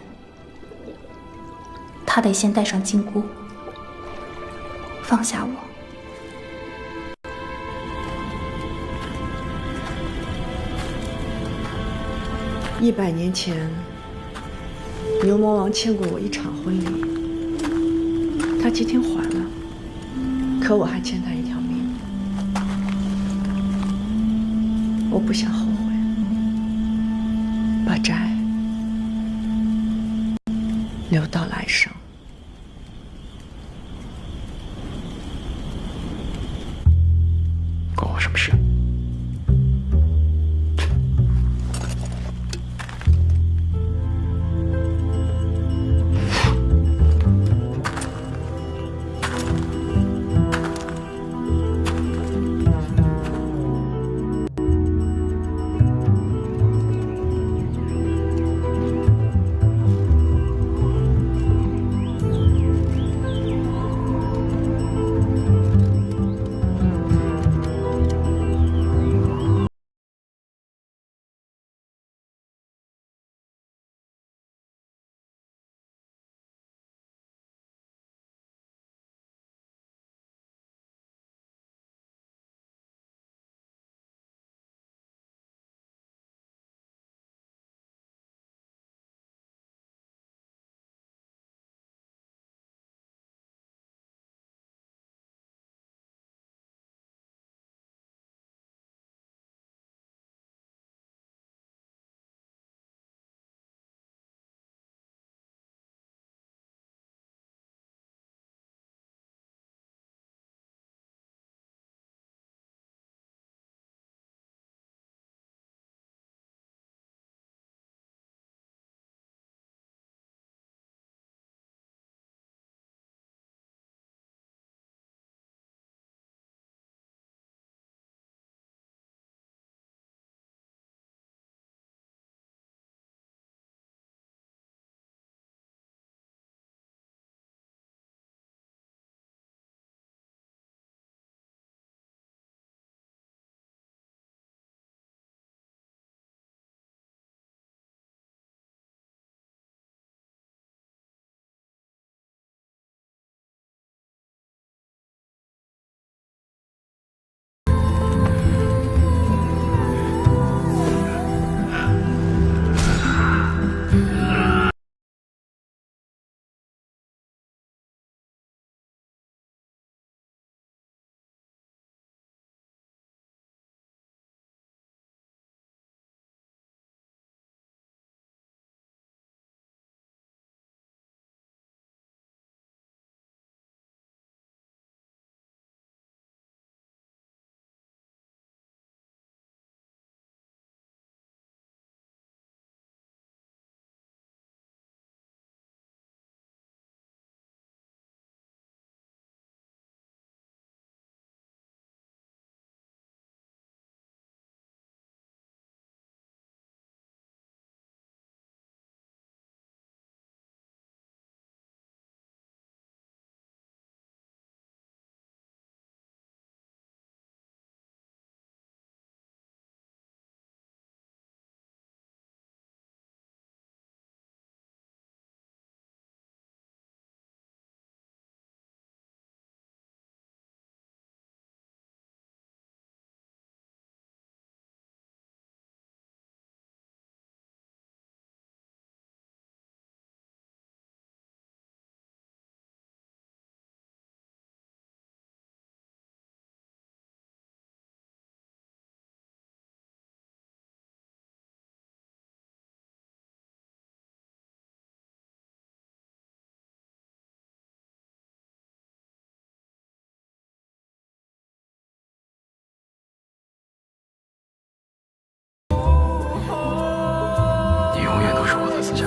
他得先戴上金箍，放下我。100年前，牛魔王欠过我一场婚礼，他今天还了，可我还欠他一条命。我不想后悔，把债留到来生。关我什么事？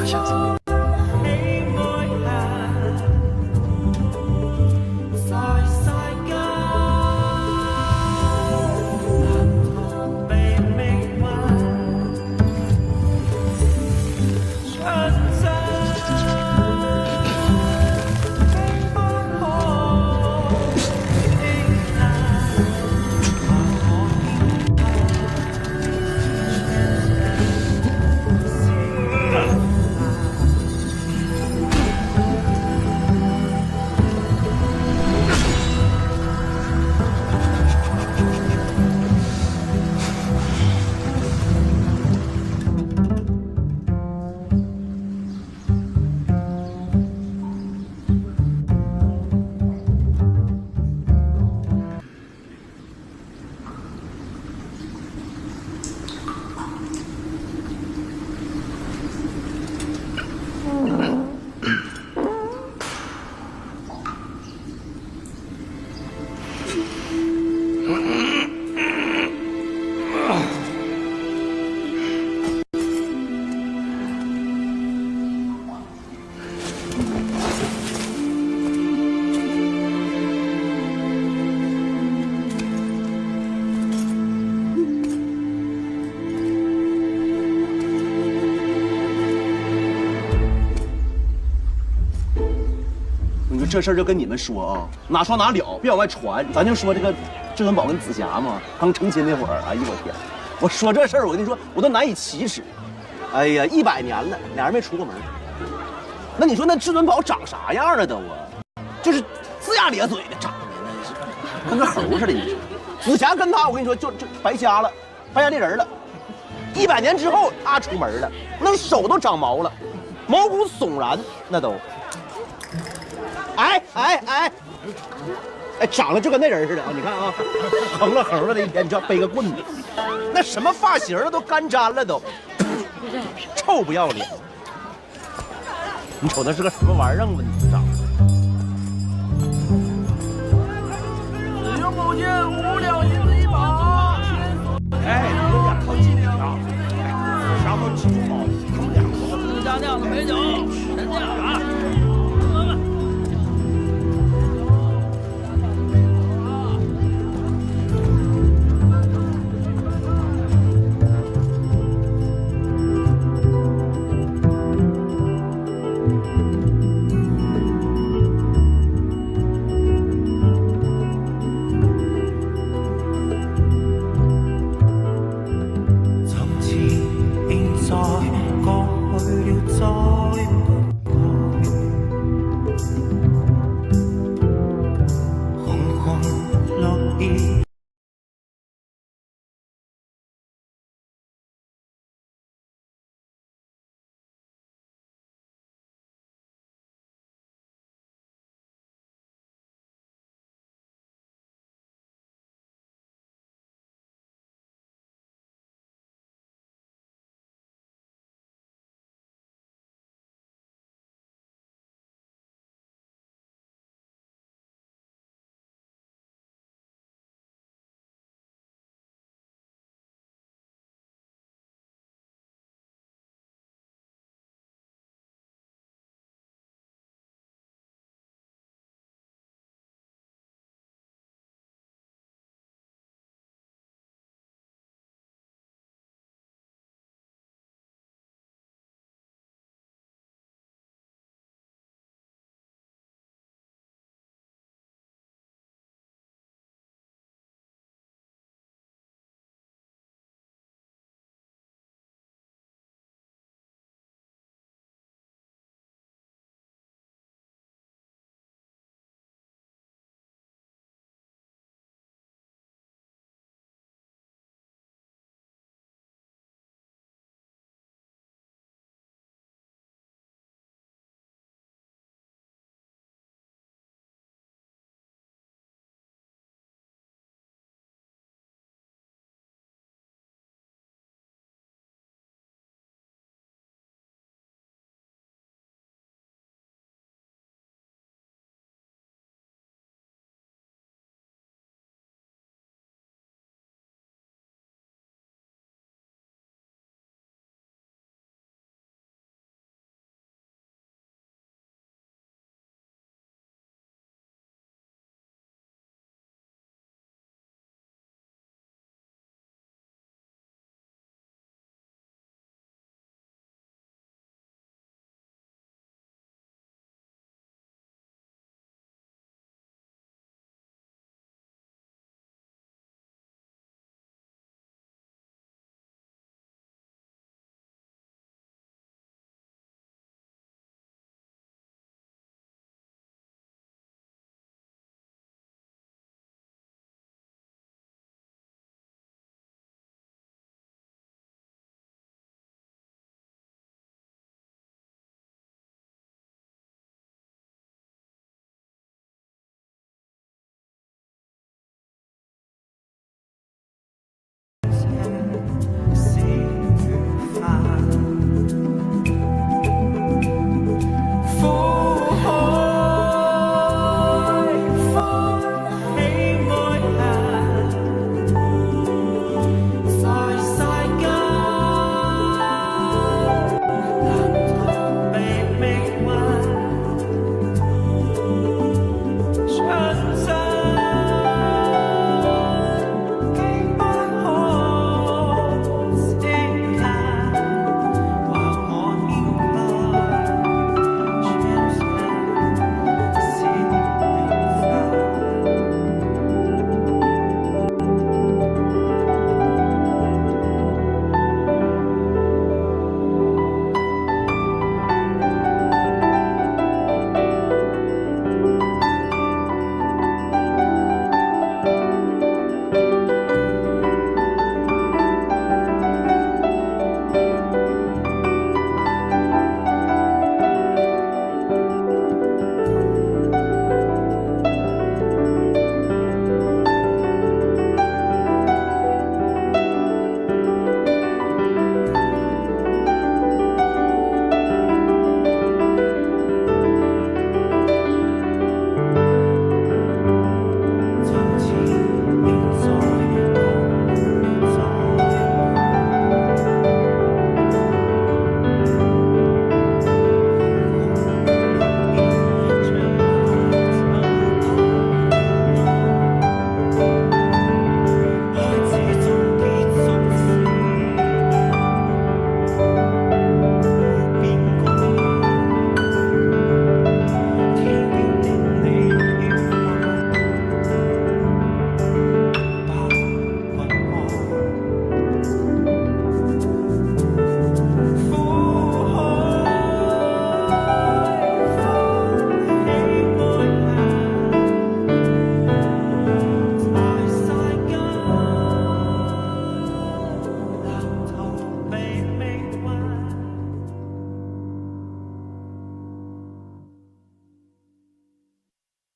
下子。这事儿就跟你们说啊，哪说哪了，别往外传。咱就说这个至尊宝跟紫霞嘛，刚成亲那会儿，哎呦我天！我说这事儿，我跟你说，我都难以启齿。哎呀，100年了，俩人没出过门。那你说那至尊宝长啥样了都啊？就是龇牙咧嘴的长的，那是跟个猴似的。你说，紫霞跟他，我跟你说，就白瞎了，白瞎这人了。100年之后，他出门了，那手都长毛了，毛骨悚然，那都。哎，长得就跟那人似的啊！你看啊，横了横了的一天，你知道背个棍子，那什么发型了都干粘了都，臭不要脸！你瞅那是个什么玩意儿啊？你长得。使用宝剑5两银子一把。哎，你们俩靠近点啊！啥时候记住好，他们俩我家酿的美酒。